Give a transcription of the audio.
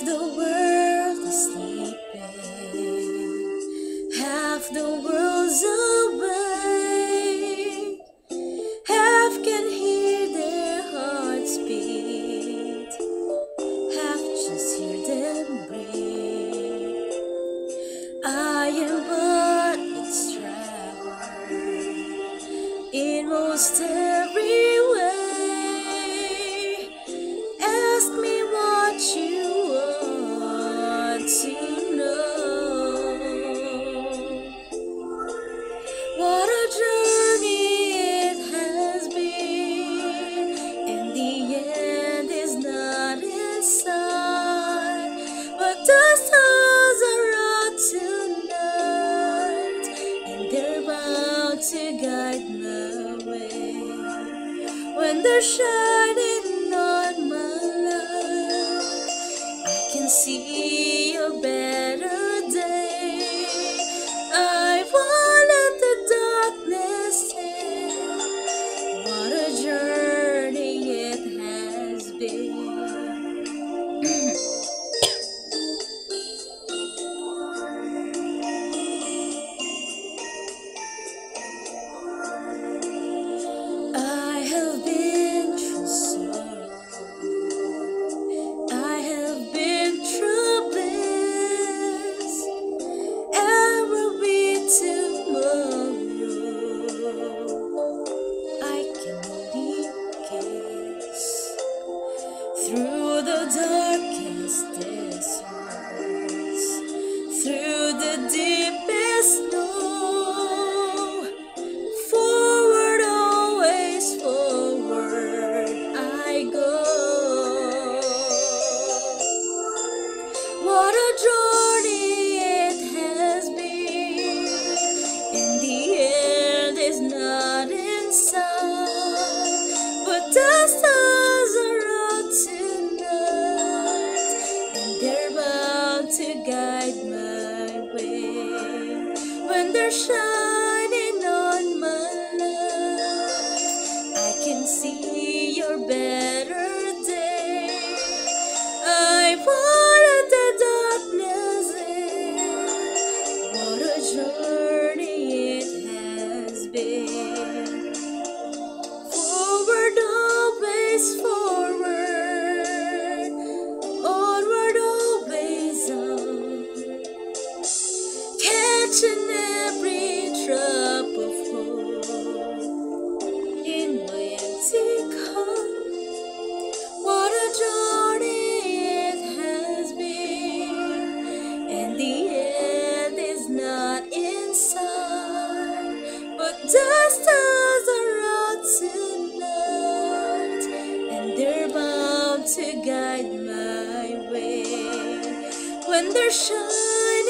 the world is sleeping, half the world's awake, half can hear their hearts beat, half just hear them breathe. I am but its traveler in most every way. Ask me what you want to know. What a journey it has been, and the end is not in sight, but the stars are out tonight, and they're bound to guide my way. When they're shining on my life, I can see a better day. I won't let the darkness in. What a journey it has been. I have been through sorrow, I have been through bliss, and will be tomorrow. I can only guess. Through the darkest deserts, through the deepest snow, forward, always forward I go. What a journey it has been, in the end is not in sight, but the stars are out tonight, and they're bound to guide my way. When they're shining on my life, I can see your better day. I wanted the darkness in. What a journey it has been. Forward, always forward, onward, always on, catching every drop of hope in my empty cup. What a journey it has been, and the end is not in sight, but the stars are out tonight, and they're bound to guide my way. When they're shining